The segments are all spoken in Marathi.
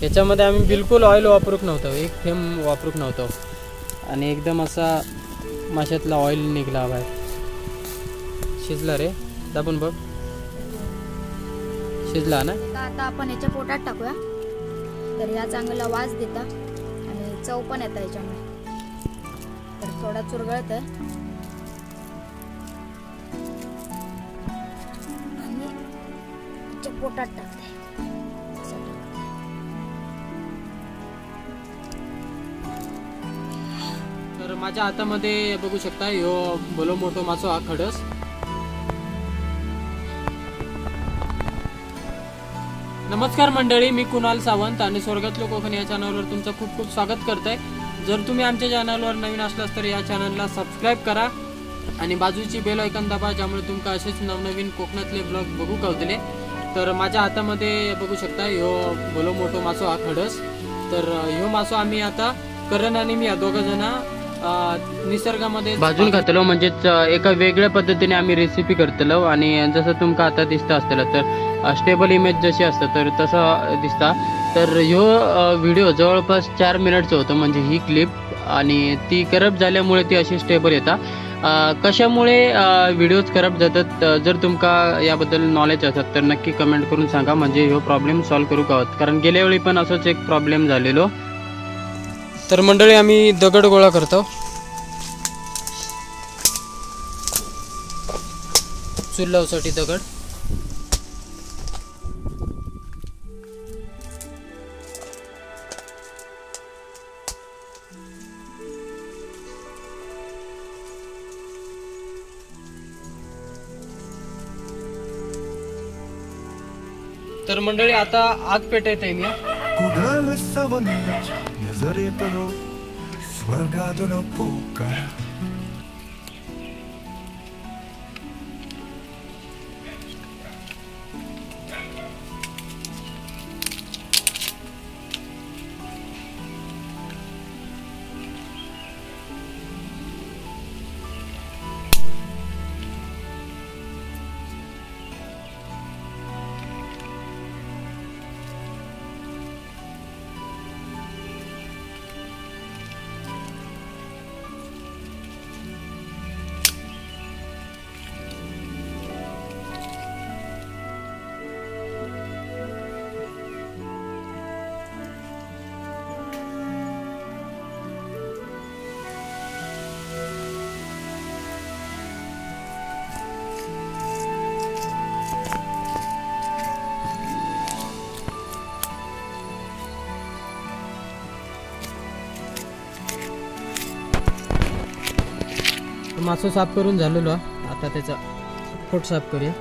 याच्यामध्ये आम्ही बिलकुल ऑइल वापरूक नव्हतो, एक थेंब वापरूक नव्हतो आणि एकदम असा माशातला ऑइल निघला बाहेर. शिजला रे, दाबून बघ. शिजला ना. आता आपण याच्या पोटात टाकूया, तर ह्या चांगला वास देता आणि चव पण येतं याच्यामुळे. तर थोडा चुरगळत आणि याच्या पोटात टाकते. तर माझ्या हातामध्ये बघू शकता ह्यो बोलो मोठो मासो हा खडस. नमस्कार मंडळी, मी कुणाल सावंत आणि स्वर्गातलं कोकण या चॅनलवर तुमचं खूप खूप स्वागत करतोय. जर तुम्ही आमच्या चॅनलवर नवीन असलास तर या चॅनलला सबस्क्राईब करा आणि बाजूची बेल आयकॉन दाबा, ज्यामुळे तुमका असेच नवनवीन कोकणातले ब्लॉग बघू कळतले. तर माझ्या हातामध्ये बघू शकता ह्यो बोलो मोठो मासो हा खडस. तर ह्यो मासो आम्ही आता करण आणि मी या दोघ जण निसर्गामध्ये भाजून घातलो, म्हणजेच एका वेगळ्या पद्धतीने आम्ही रेसिपी करतलो. आणि जसं तुमका आता दिसतं असतं तर स्टेबल इमेज जशी असतं तर तसं दिसता. तर ह्यो व्हिडिओ जवळपास 4 मिनिटचा होतो, म्हणजे ही क्लिप, आणि ती करप्ट झाल्यामुळे ती अशी स्टेबल येता. कशामुळे व्हिडिओज करप्ट जातात, जर तुमका याबद्दल नॉलेज असत तर नक्की कमेंट करून सांगा, म्हणजे ह्यो प्रॉब्लेम सॉल्व्ह करू का. कारण गेल्या वेळी पण असंच एक प्रॉब्लेम झालेलो. तर मंडळी आम्ही दगड गोळा करतो. चूल लावसाठी दगड. तर मंडळी आता आग पेटत आहे. मी मासो साफ करून झालेलो. आता त्याचा पोट साफ करूया.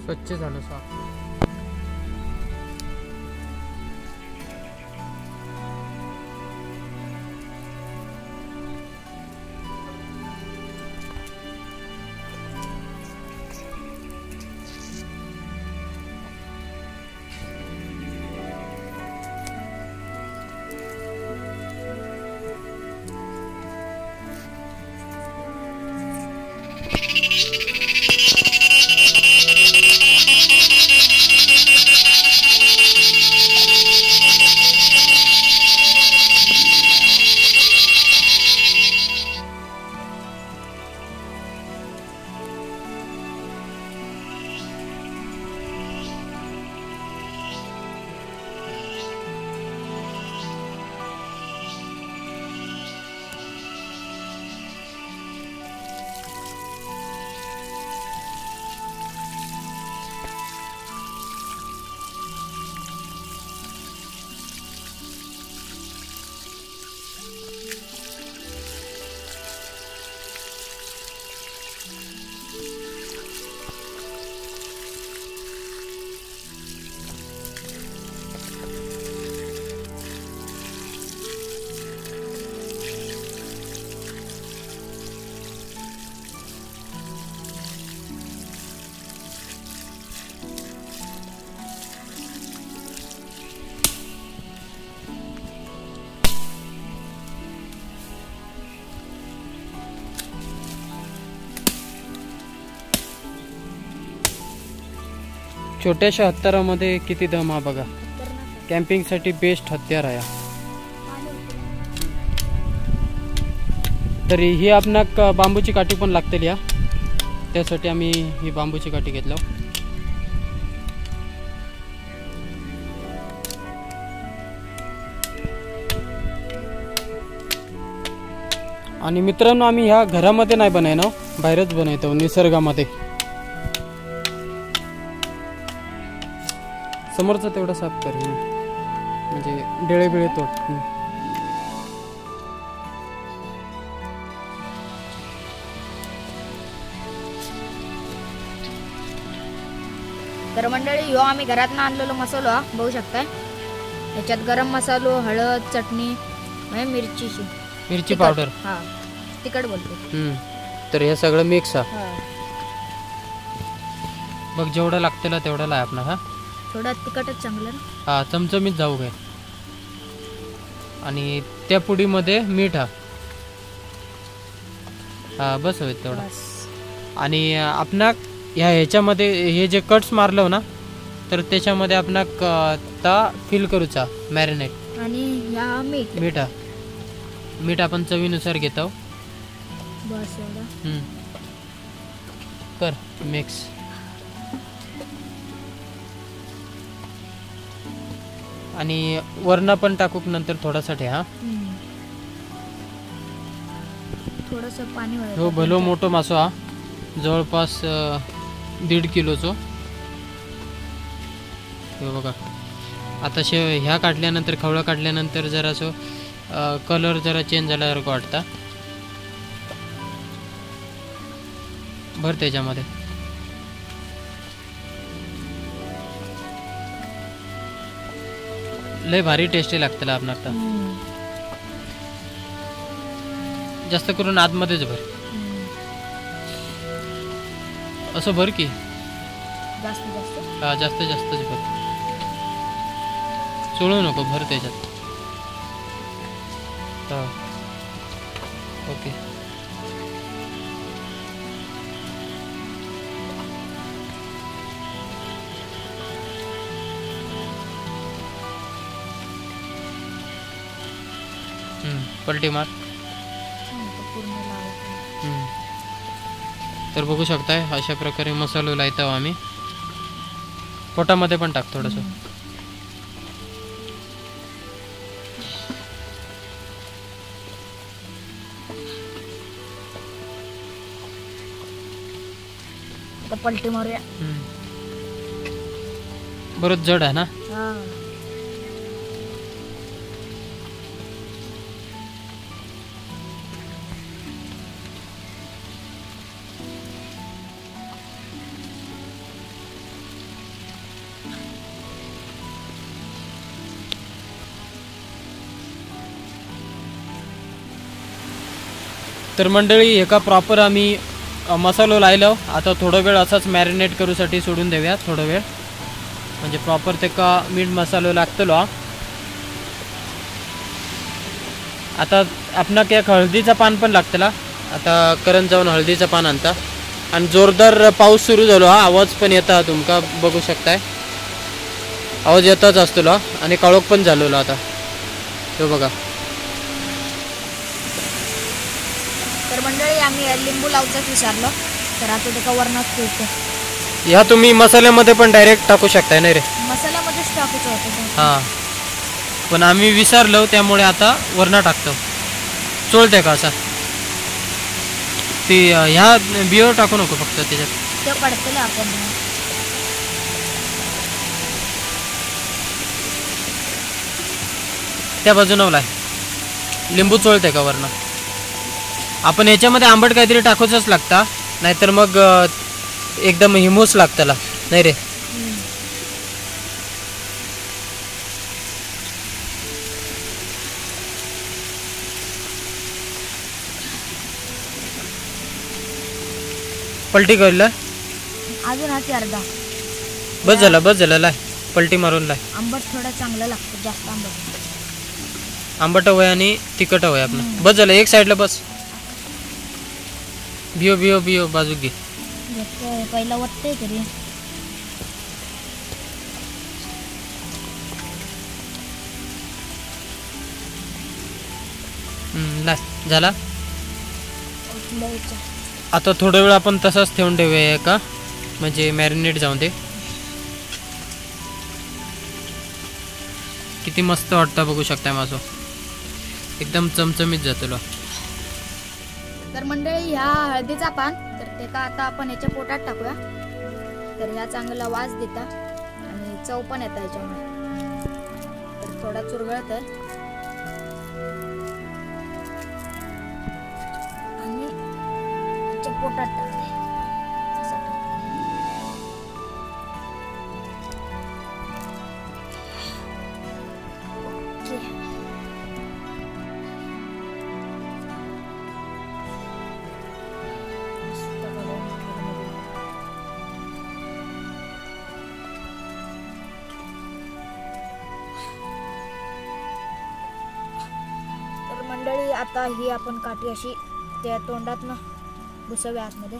स्वच्छ झालं साफ. छोट्याशा हत्यारामध्ये किती दम हा बघा. कॅम्पिंगसाठी बेस्ट हत्यार आहे. तरी ही आपणाक बांबूची काठी पण लागतील या, त्यासाठी आम्ही ही बांबूची काठी घेतलो. आणि मित्रांनो आम्ही ह्या घरामध्ये नाही बनवणार, बाहेरच बनवतो निसर्गामध्ये. समोरचं तेवढं साफ कर, म्हणजे डेळे बिळे तोड. तर मंडळी ह्यो आम्ही घरातनं आणलेलो मसालो हा बघू शकताय. याच्यात गरम मसालो, हळद, चटणी म्हणजे मिरची पावडर, हा तिखट बोलतो. तर हे सगळं मिक्स आहे. बघ जेवढं लागतेला तेवढं लाय आपला. हा थोडं तिखटच चांगलं ना. हा चमचमीत जाऊ घे. आणि त्या पुडीमध्ये मीठ हा बस होईल तेवढं. आणि आपणा ह्याच्यामध्ये हे जे कट्स मारलो ना, तर त्याच्यामध्ये आपणा ता फिल करूचा मॅरिनेट. आणि ह्या मीठ आपण चवीनुसार घेतो. बस एवढं कर मिक्स. आणि वरण पण टाकू नंतर थोडासा ठेवा. थोडस पाणी हो भलो मोठो मासो हा, जवळपास 1.5 किलोचो. हे बघा आता ह्या काढल्यानंतर, खवळा काढल्यानंतर जरासं कलर जरा चेंज झाल्यासारखं वाटतं. भर त्याच्यामध्ये. लय भारी टेस्टी लागतं आपणाला. जास्त करून आतमध्येच भर, असं भर की जास्त जास्तच भर, चोळू नको, भर त्याच्यात. ओके. पलटी मार. तर बघू शकताय अशा प्रकारे मसालो लायतो आम्ही. पोटामध्ये पण टाक थोडंसं. पलटी मारूया. बरंच जड आहे ना. तर मंडळी एका प्रॉपर आम्ही मसालो लायलो. आता थोडा वेळ असाच मॅरिनेट करूसाठी सोडून देऊया थोडा वेळ, म्हणजे प्रॉपर ते का मीठ मसालो लागतलो. आता आपणाक एक हळदीचा पान पण लागतला. आता करण जाऊन हळदीचं पान आणता. आणि जोरदार पाऊस सुरू झालो हा, आवाज पण येता तुमका बघू शकताय, आवाज येताच असतो. आणि काळोख पण झालेलो आता तो बघा. तर मंडळी आम्ही लिंबू लावचाच विचारलो, तर आता ते वरणात ठेवतो. ह्या तुम्ही मसाल्यामध्ये पण डायरेक्ट टाकू शकताय नाही रे. मसाल्यामध्येच टाकूच होतं. हां पण आम्ही विसरलो त्यामुळे आता वरना टाकतो. चोळते का असा ती ह्या बियो टाकू नको फक्त त्याच्यात. ते पडतले आपण त्या बाजून लाय. लिंबू चोळते का वरना. आपण याच्यामध्ये आंबट काहीतरी टाकूचंच लागता, नाहीतर मग एकदम हिमूस लागतला नाही रे. पलटी करला अजून हाती अर्धा. बस झाला लाय. पलटी मारून लाय. आंबट थोडं चांगलं लागतं, जास्त आंबट हवंय आणि तिखट हवंय आपलं. बस झालं एक साईडला बस. बियो बाजू घे. पहिला वरते तरी झाला. द्यायचा. आता थोडा वेळ आपण तसाच ठेवून ठेवूया का, म्हणजे मॅरिनेट जाऊन दे. किती मस्त वाटतं बघू शकता मासो, एकदम चमचमीत जातो. तर मंडळी ह्या हळदीचा पान तर ते का आता आपण याच्या पोटात टाकूया. तर ह्या चांगला वास देता आणि चव पण येतं याच्यामुळे. तर थोडा चुरगळत आहे आणि याच्या पोटात टाकते. असं टाकते. ओके. मंडळी आता ही आपण काठी अशी त्या तोंडात ना घुसव्या आतमध्ये.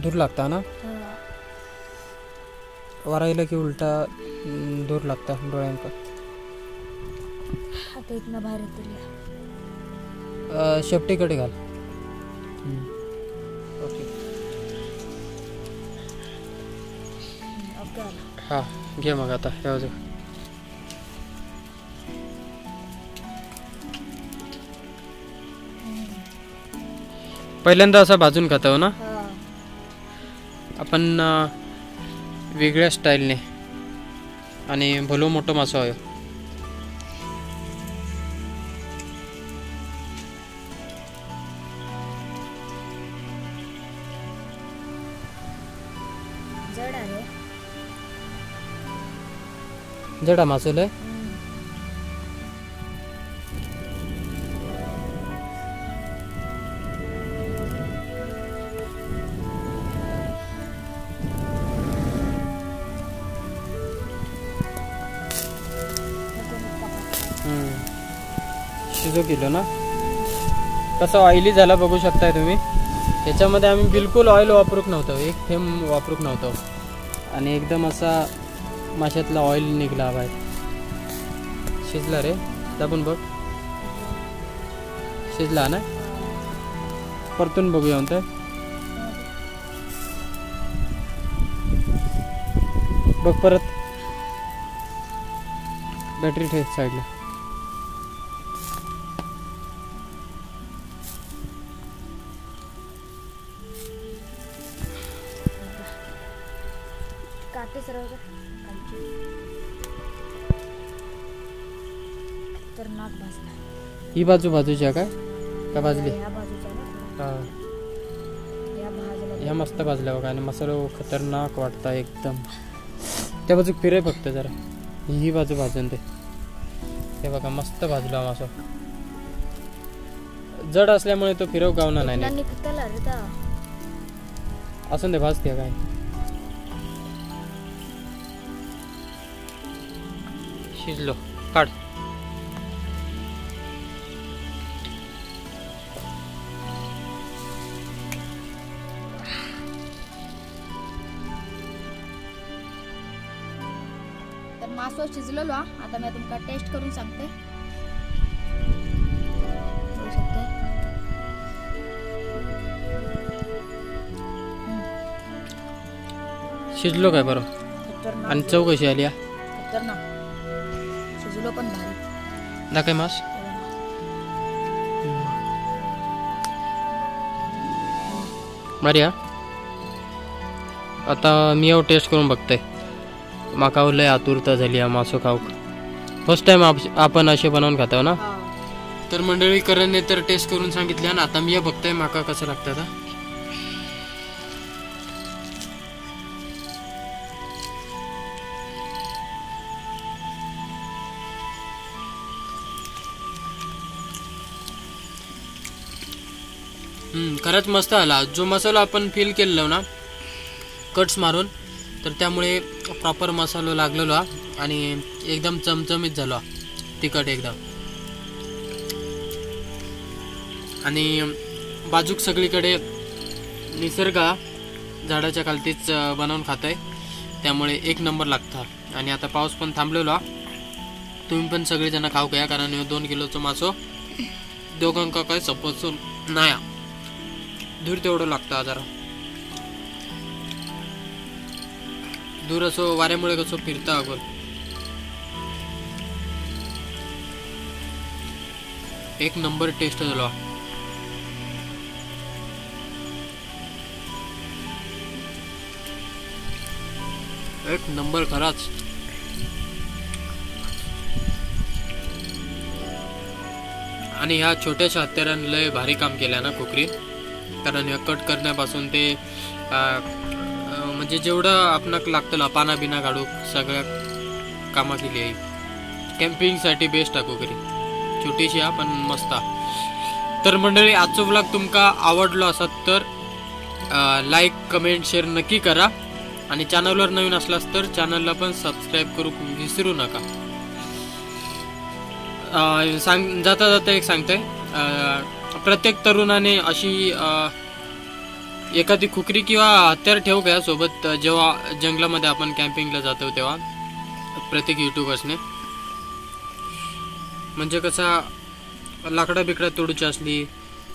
दूर लागता ना वरायला की उलटा दूर लागता डोळ्यांका. आता इथनं बाहेर येतील. शेपटीकडे घाल. Okay okay. हा घे मग आता हे बाजू. पहिल्यांदा असा भाजून खातो ना आपण वेगळ्या स्टाईलने. आणि भलो मोठो मासो आहे. जडा मासोले. शिजो किलो ना. कसं ऑइली झाला बघू शकताय तुम्ही. याच्यामध्ये आम्ही बिलकुल ऑइल वापरूक नव्हतो, एक थेंब वापरूक नव्हतो. आणि एकदम असा माशातला ऑइल निघला बाहेर. शिजला रे, दाबून बघ. शिजला ना. परतून बघूया म्हणतोय. बघ परत. बॅटरी ठेव साईडला. काटे सरळ तर नाक भाजला. ही बाजू बाजूच्या काय का भाजली? या बाजूच्या ना. या भाजला. ह्या मस्त भाजल्या बघा. आणि मसाला खतरनाक वाटता एकदम. त्या बाजू फिरे फक्त जरा. ही बाजू भाजून दे. हे बघा मस्त भाजला मासा. जड असल्यामुळे तो फिरव गावना नाही. असून दे भाजते काय. शिजलो काढ. तर मासो शिजलेलो. आता मी तुमका टेस्ट करून सांगते. शिजलो काय बरं. आणि चव कशी आली? शिजलो पण भारी. ना काय मास. मारिया आता मी टेस्ट करून बघतोय. माका लय आतुरता झाली या मासो खाऊक. फर्स्ट टाइम आपण असे बनवून खातो ना. तर मंडळी करणने तर टेस्ट करून सांगितल्या ना. आता मी बघतोय माका कसं लागतं. खरंच मस्त आला. जो मसाला आपण फिल केलेलो ना कट्स मारून, तर त्यामुळे प्रॉपर मसाला लागलेलो आणि एकदम चमचमीत झालो. तिखट एकदम. आणि बाजूक सगळीकडे निसर्ग झाडाच्या खालतीच बनवून खातोय, त्यामुळे एक नंबर लागतं. आणि आता पाऊस पण थांबलेलो तुम्ही पण सगळेजण खाऊ घ्या, कारण ह्यो 2 किलोचं मासो दोघांका काय सपोज नाही, दूर तेवढं लागतं जरा. दूर असं वाऱ्यामुळे कसं फिरतं अगोल. एक नंबर टेस्ट झाला. एक नंबर खराच. आणि ह्या छोट्याशा हत्याराने लय भारी काम केलं ना कोकरी. कारण ह्या कट करण्यापासून ते म्हणजे जेवढं आपणाक लागतं पाना बिना काढू सगळ्या कामा केली आहे. कॅम्पिंगसाठी बेस्ट आहे कोकरी. छोटीशी आहे पण मस्त. तर मंडळी, आजचा व्लॉग तुमका आवडलो असत तर लाईक कमेंट शेअर नक्की करा. आणि चॅनलवर नवीन असलास तर चॅनलला पण सबस्क्राईब करू विसरू नका. जाता जाता एक सांगतोय, प्रत्येक तरुणाने अशी एखादी खुकरी किंवा हत्यार ठेवू घ्या सोबत जेव्हा जंगलामध्ये आपण कॅम्पिंगला जातो तेव्हा. प्रत्येक युट्यूबर्सने म्हणजे कसा लाकडा बिकडा तोडूची असली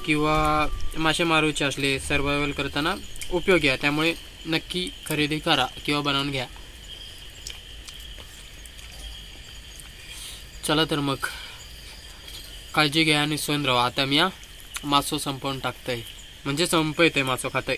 किंवा मासे मारूचे असले सर्वायवल करताना उपयोगी आहे. त्यामुळे नक्की खरेदी करा किंवा बनवून घ्या. चला तर मग काळजी घ्या आणि सोन राहा. आता मी मासो संपवून टाकतोय, म्हणजे संपयतोय मासो खातोय.